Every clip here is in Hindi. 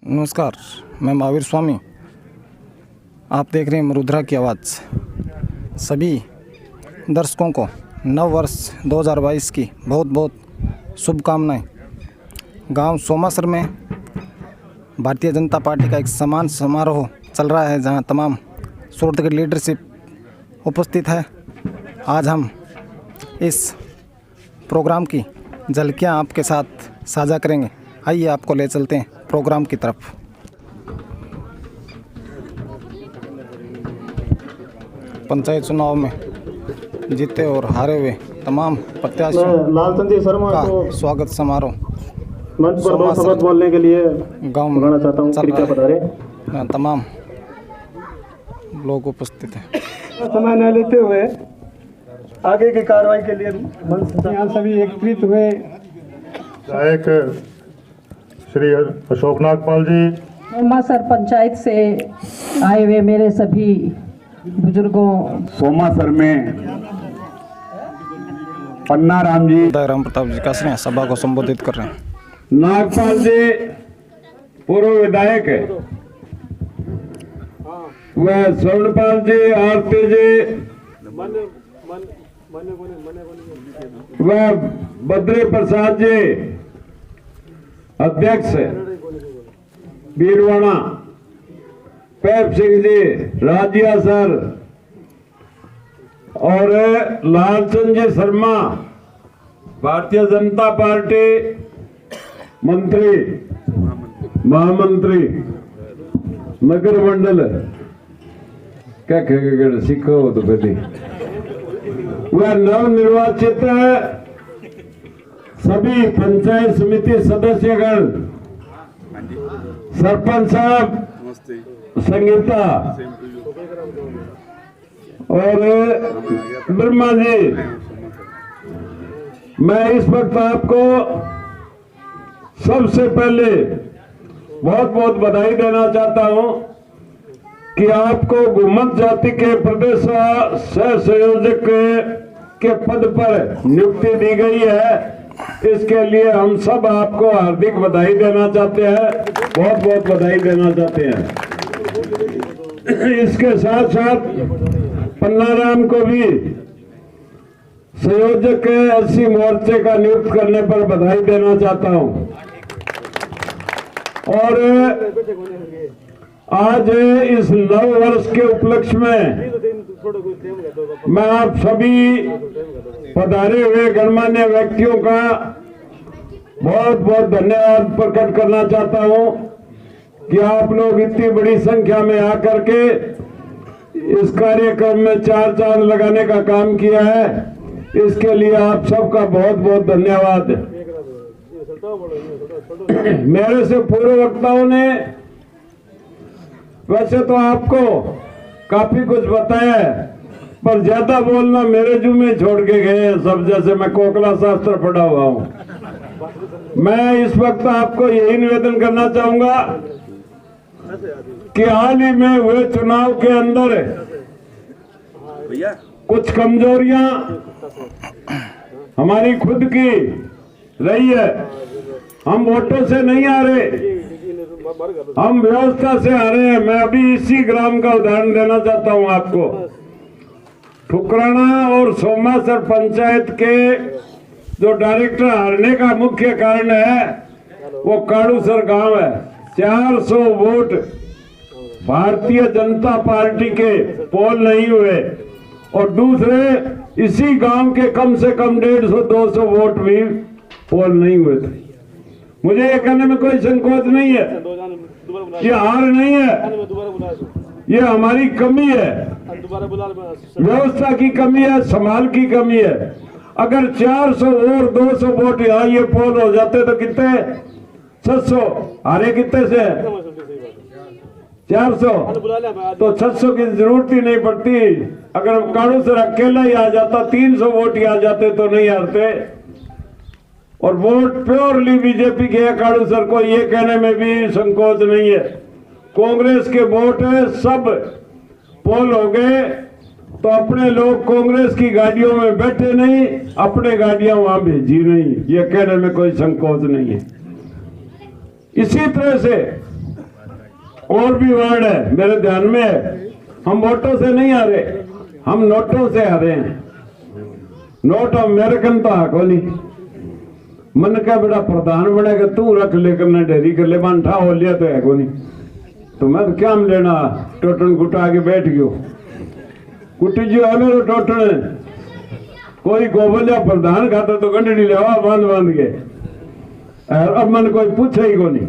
नमस्कार, मैं महावीर स्वामी। आप देख रहे हैं मरुद्रा की आवाज़। सभी दर्शकों को नव वर्ष 2022 की बहुत बहुत शुभकामनाएं। गांव सोमासर में भारतीय जनता पार्टी का एक सम्मान समारोह चल रहा है, जहां तमाम सूरत की लीडरशिप उपस्थित है। आज हम इस प्रोग्राम की झलकियां आपके साथ साझा करेंगे। आइए आपको ले चलते हैं प्रोग्राम की तरफ। पंचायत चुनाव में जीते और हारे हुए तमाम प्रत्याशियों का स्वागत समारोह मंच पर दो शब्द बोलने के लिए गांव में चाहता हूं, कृपया पधारें। तमाम लोग उपस्थित हैं। समय न लेते हुए आगे की कार्रवाई के लिए मंच यहाँ सभी एकत्रित हुए। विधायक श्री अशोकनाथ पाल जी, सोमासर पंचायत से आए हुए मेरे सभी बुजुर्गों, सोमासर में पन्ना राम जी, राम प्रताप जी कसरे सभा को संबोधित कर रहे हैं। नागपाल जी पूर्व विधायक है, वह स्वर्णपाल जी, आरती जी, वह बद्री प्रसाद जी अध्यक्ष, बीरवाणा, पैप सिंह जी, राजिया सर और लालचंद जी शर्मा भारतीय जनता पार्टी मंत्री, महामंत्री, नगर मंडल क्या कहेगा सीखो तो पहले। वह नव निर्वाचित सभी पंचायत समिति सदस्यगण, सरपंच साहब, संगीता और ब्रह्मा जी, मैं इस वक्त आपको सबसे पहले बहुत बहुत बधाई देना चाहता हूं कि आपको गुम्मत जाति के प्रदेश सह संयोजक के पद पर नियुक्ति दी गई है। इसके लिए हम सब आपको हार्दिक बधाई देना चाहते हैं, बहुत बहुत बधाई देना चाहते हैं। इसके साथ साथ पन्नाराम को भी संयोजक के 80 मोर्चे का नियुक्त करने पर बधाई देना चाहता हूं। और आज इस नव वर्ष के उपलक्ष्य में मैं आप सभी पधारे हुए गणमान्य व्यक्तियों का बहुत बहुत धन्यवाद प्रकट करना चाहता हूं कि आप लोग इतनी बड़ी संख्या में आकर के इस कार्यक्रम में चार चांद लगाने का काम किया है। इसके लिए आप सबका बहुत बहुत धन्यवाद। मेरे से पूर्व वक्ताओं ने वैसे तो आपको काफी कुछ बताया है, पर ज्यादा बोलना मेरे जुम्मे छोड़ के गए हैं सब। जैसे मैं कोकला शास्त्र पढ़ा हुआ हूं। मैं इस वक्त आपको यही निवेदन करना चाहूंगा कि हाल ही में हुए चुनाव के अंदर कुछ कमजोरियां हमारी खुद की रही है। हम वोटों से नहीं आ रहे, हम व्यवस्था से आ रहे हैं। मैं अभी इसी ग्राम का उदाहरण देना चाहता हूं आपको। ठुकराना और सोमासर पंचायत के जो डायरेक्टर हारने का मुख्य कारण है वो काड़ूसर गांव है। 400 वोट भारतीय जनता पार्टी के पोल नहीं हुए और दूसरे इसी गांव के कम से कम 150-200 वोट भी पोल नहीं हुए थे। मुझे ये कहने में कोई संकोच नहीं है, ये हार नहीं है, ये हमारी कमी है, व्यवस्था की कमी है, संभाल की कमी है। अगर 400 और 200 वोट यहाँ ये पोल हो जाते तो कितने? 600। हारे कितने से? 400। तो 600 की जरूरत ही नहीं पड़ती। अगर काड़ू सर अकेला ही आ जाता, 300 वोट ही आ जाते तो नहीं हारते। और वोट प्योरली बीजेपी के है काड़ू सर को, ये कहने में भी संकोच नहीं है। कांग्रेस के वोट है, सब पोल हो गए तो अपने लोग कांग्रेस की गाड़ियों में बैठे नहीं, अपने गाड़ियां वहां भेजी नहीं, ये कहने में कोई संकोच नहीं है। इसी तरह से और भी वर्ड है मेरे ध्यान में है। हम वोटों से नहीं हारे, हम नोटों से हारे हैं। नोट अमेरिकन तो हाको नहीं मन का बड़ा प्रधान बनेगा तू रख ले करना डेरी कर ले बांठा हो लिया तो है को नहीं तो मैं तो क्या लेना टोटन गुटा के बैठ गयो कुटी जो है मेरे टोटन कोई गोबलिया प्रधान खाता तो गंडड़ी लेवा बांध बांध के अब मन कोई पूछे ही को नहीं।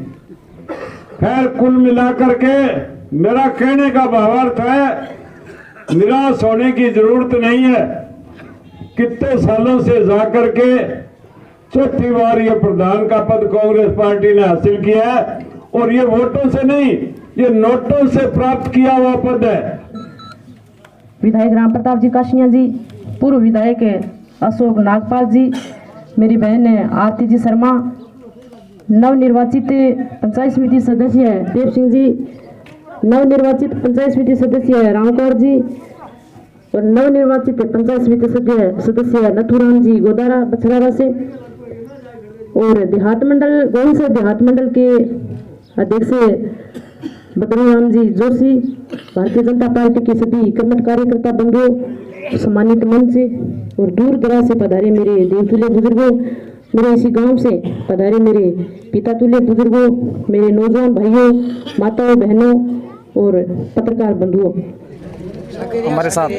खैर कुल मिलाकर के मेरा कहने का भावार्थ है निराश होने की जरूरत नहीं है। कितने सालों से जाकर के चौथी बार ये प्रधान का पद कांग्रेस पार्टी ने हासिल किया है और ये वोटों से नहीं ये नोटों से प्राप्त किया हुआ पद है। विधायक राम प्रताप जी काशिया जी, पूर्व विधायक अशोक नागपाल जी, मेरी बहन आरती जी शर्मा, नवनिर्वाचित पंचायत समिति सदस्य देव सिंह जी, नवनिर्वाचित पंचायत समिति सदस्य राम कौर जी और नवनिर्वाचित पंचायत समिति सदस्य नथुराम जी गोदारा बछरारा से और देहात मंडल गोविंद देहात मंडल के अध्यक्ष बद्रीराम जी जोशी, भारतीय जनता पार्टी के सभी कर्मठ कार्यकर्ता बंधुओं, सम्मानित मंच से और दूर दराज से पधारे मेरे देवतुल्य बुजुर्गों, मेरे इसी गांव से पधारे मेरे पिता तुल्य बुजुर्गों, मेरे नौजवान भाइयों, माताओं, बहनों और पत्रकार बंधुओं। हमारे साथ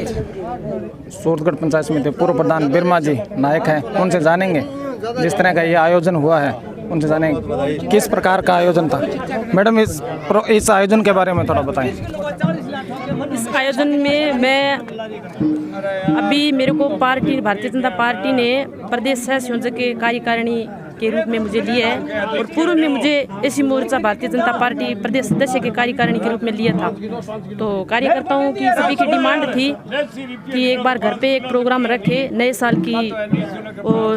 सूरतगढ़ पंचायत समिति पूर्व प्रधान बिरमा जी नायक हैं, उनसे जानेंगे जिस तरह का ये आयोजन हुआ है, उनसे जानेंगे किस प्रकार का आयोजन था। मैडम इस आयोजन के बारे में थोड़ा बताएं। इस आयोजन में मैं अभी मेरे को पार्टी भारतीय जनता पार्टी ने प्रदेश सह संयोजक के कार्यकारिणी के रूप में मुझे लिया है और पूर्व में मुझे एसी मोर्चा भारतीय जनता पार्टी प्रदेश सदस्य के कार्यकारिणी के रूप में लिया था। तो कार्यकर्ताओं की सभी की डिमांड थी कि एक बार घर पे एक प्रोग्राम रखे, नए साल की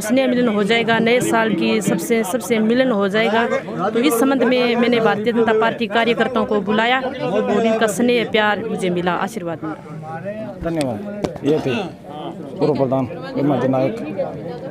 स्नेह मिलन हो जाएगा, नए साल की सबसे मिलन हो जाएगा। तो इस संबंध में मैंने भारतीय जनता पार्टी कार्यकर्ताओं को बुलाया और इनका स्नेह प्यार मुझे मिला, आशीर्वाद मिला। धन्यवाद। ये थे पूर्व प्रधान बिरमा जी नायक।